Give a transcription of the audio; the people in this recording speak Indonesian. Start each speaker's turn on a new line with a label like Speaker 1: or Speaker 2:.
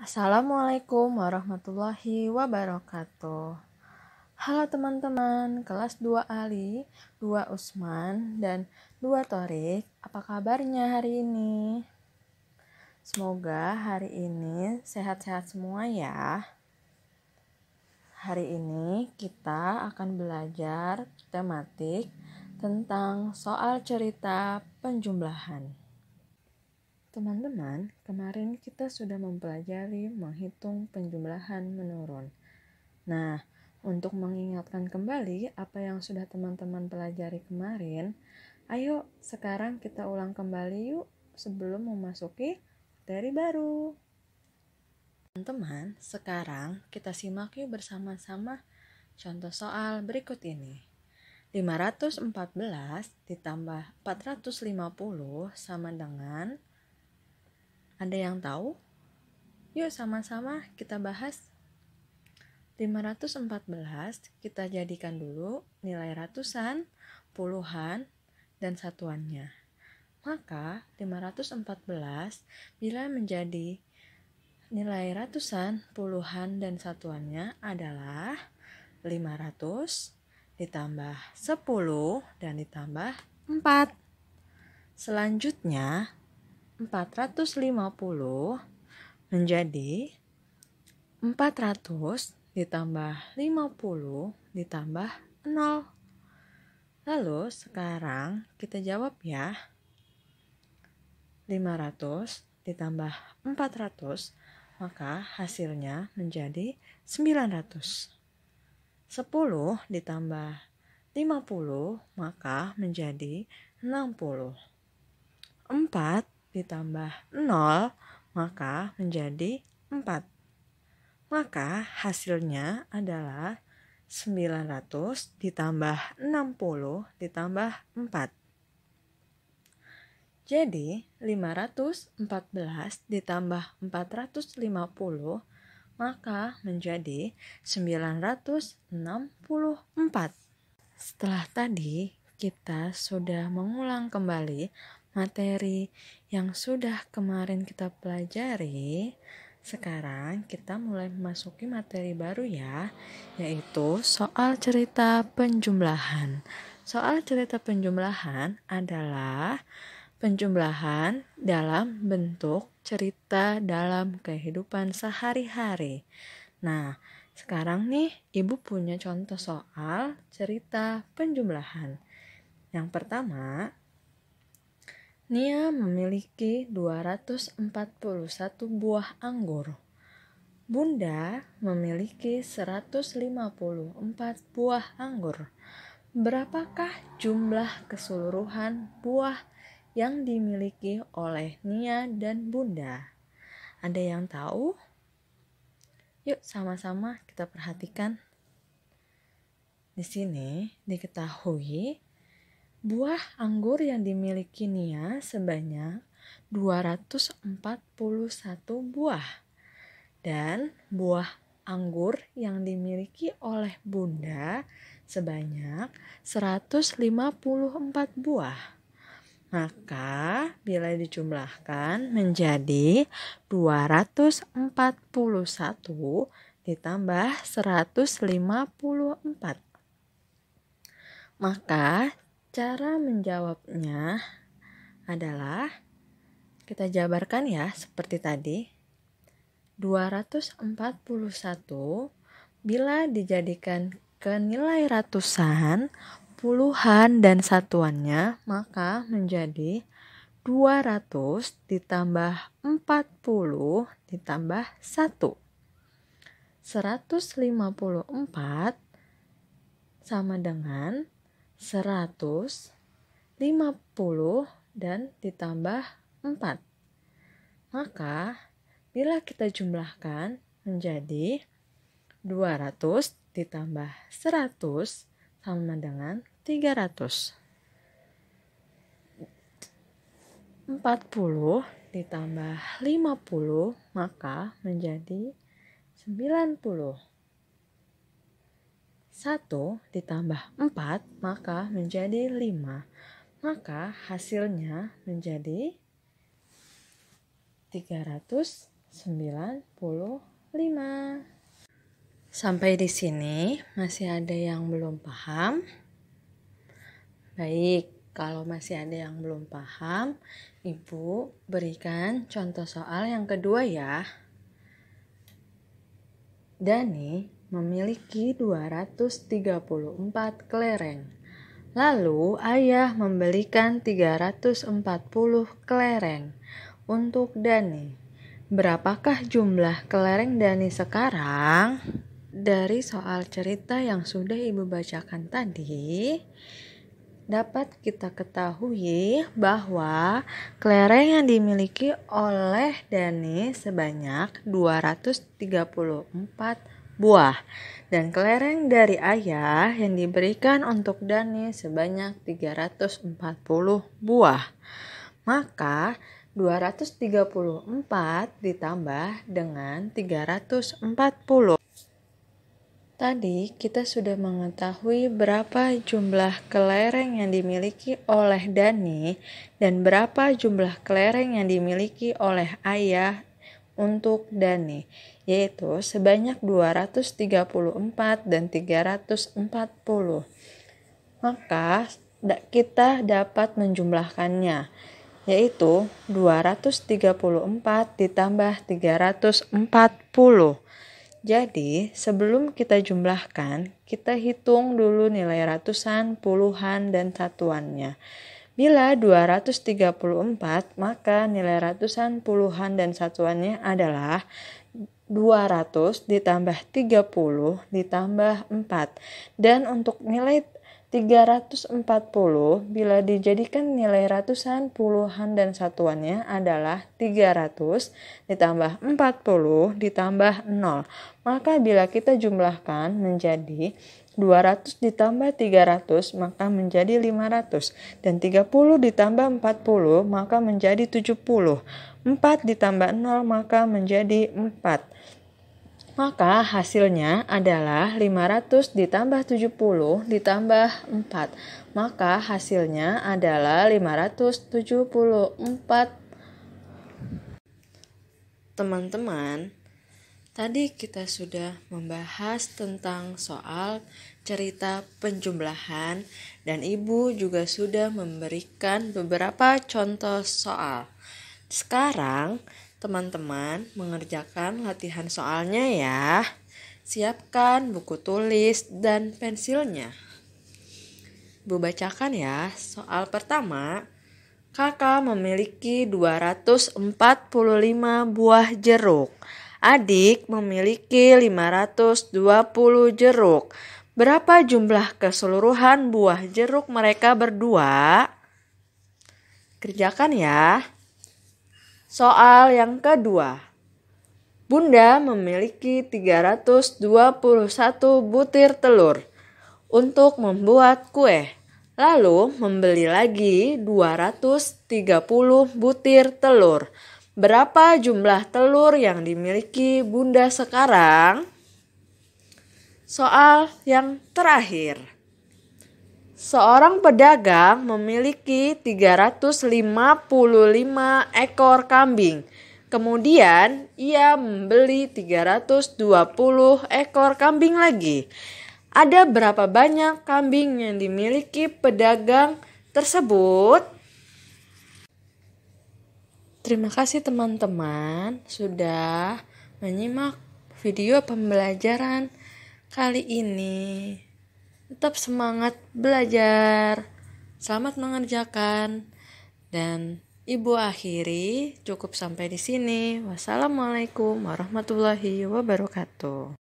Speaker 1: Assalamualaikum warahmatullahi wabarakatuh. Halo teman-teman, kelas 2 Ali, 2 Usman, dan 2 Torik. Apa kabarnya hari ini? Semoga hari ini sehat-sehat semua ya. Hari ini kita akan belajar tematik tentang soal cerita penjumlahan. Teman-teman, kemarin kita sudah mempelajari menghitung penjumlahan menurun. Nah, untuk mengingatkan kembali apa yang sudah teman-teman pelajari kemarin, ayo sekarang kita ulang kembali yuk sebelum memasuki materi baru. Teman-teman, sekarang kita simak yuk bersama-sama contoh soal berikut ini. 514 ditambah 450 sama dengan, ada yang tahu? Yuk sama-sama kita bahas. 514 kita jadikan dulu nilai ratusan, puluhan, dan satuannya. Maka 514 bila menjadi nilai ratusan, puluhan, dan satuannya adalah 500 ditambah 10 dan ditambah 4. Selanjutnya 450 menjadi 400 ditambah 50 ditambah 0. Lalu sekarang kita jawab ya. 500 ditambah 400 maka hasilnya menjadi 900. 10 ditambah 50 maka menjadi 60. 4 ditambah 0 maka menjadi 4. Maka hasilnya adalah 900 ditambah 60 ditambah 4. Jadi 514 ditambah 450 maka menjadi 964. Setelah tadi kita sudah mengulang kembali materi yang sudah kemarin kita pelajari. Sekarang kita mulai memasuki materi baru ya, yaitu soal cerita penjumlahan. Soal cerita penjumlahan adalah penjumlahan dalam bentuk cerita dalam kehidupan sehari-hari. Nah, sekarang nih Ibu punya contoh soal cerita penjumlahan. Yang pertama, Nia memiliki 241 buah anggur. Bunda memiliki 154 buah anggur. Berapakah jumlah keseluruhan buah yang dimiliki oleh Nia dan Bunda? Ada yang tahu? Yuk sama-sama kita perhatikan. Di sini diketahui buah anggur yang dimiliki Nia sebanyak 241 buah. Dan buah anggur yang dimiliki oleh Bunda sebanyak 154 buah. Maka bila dijumlahkan menjadi 241 ditambah 154. Maka cara menjawabnya adalah kita jabarkan ya seperti tadi. 241 bila dijadikan ke nilai ratusan, puluhan, dan satuannya maka menjadi 200 ditambah 40 ditambah 1. 154 sama dengan 150 dan ditambah 4. Maka bila kita jumlahkan menjadi 200 ditambah 100 sama dengan 300. 40 ditambah 50 maka menjadi 90. 1 ditambah 4 maka menjadi 5. Maka hasilnya menjadi 310. 95. Sampai di sini masih ada yang belum paham? Baik, kalau masih ada yang belum paham, Ibu berikan contoh soal yang kedua ya. Dani memiliki 234 kelereng. Lalu ayah membelikan 340 kelereng untuk Dani. Berapakah jumlah kelereng Dani sekarang? Dari soal cerita yang sudah Ibu bacakan tadi, dapat kita ketahui bahwa kelereng yang dimiliki oleh Dani sebanyak 234 buah dan kelereng dari ayah yang diberikan untuk Dani sebanyak 340 buah. Maka 234 ditambah dengan 340. Tadi kita sudah mengetahui berapa jumlah kelereng yang dimiliki oleh Dani dan berapa jumlah kelereng yang dimiliki oleh ayah untuk Dani, yaitu sebanyak 234 dan 340. Maka kita dapat menjumlahkannya, yaitu 234 ditambah 340. Jadi, sebelum kita jumlahkan, kita hitung dulu nilai ratusan, puluhan, dan satuannya. Bila 234, maka nilai ratusan, puluhan, dan satuannya adalah 200 ditambah 30 ditambah 4. Dan untuk nilai 340, bila dijadikan nilai ratusan, puluhan, dan satuannya adalah 300 ditambah 40 ditambah 0. Maka bila kita jumlahkan menjadi 200 ditambah 300 maka menjadi 500. Dan 30 ditambah 40 maka menjadi 70. 4 ditambah 0 maka menjadi 4. Maka hasilnya adalah 500 ditambah 70 ditambah 4. Maka hasilnya adalah 574. Teman-teman, tadi kita sudah membahas tentang soal cerita penjumlahan dan Ibu juga sudah memberikan beberapa contoh soal. Sekarang teman-teman mengerjakan latihan soalnya ya. Siapkan buku tulis dan pensilnya. Ibu bacakan ya. Soal pertama, kakak memiliki 245 buah jeruk. Adik memiliki 520 jeruk. Berapa jumlah keseluruhan buah jeruk mereka berdua? Kerjakan ya. Soal yang kedua. Bunda memiliki 321 butir telur untuk membuat kue. Lalu membeli lagi 230 butir telur. Berapa jumlah telur yang dimiliki Bunda sekarang? Soal yang terakhir. Seorang pedagang memiliki 355 ekor kambing. Kemudian ia membeli 320 ekor kambing lagi. Ada berapa banyak kambing yang dimiliki pedagang tersebut? Terima kasih teman-teman sudah menyimak video pembelajaran kali ini. Tetap semangat belajar. Selamat mengerjakan. Dan Ibu akhiri cukup sampai di sini. Wassalamualaikum warahmatullahi wabarakatuh.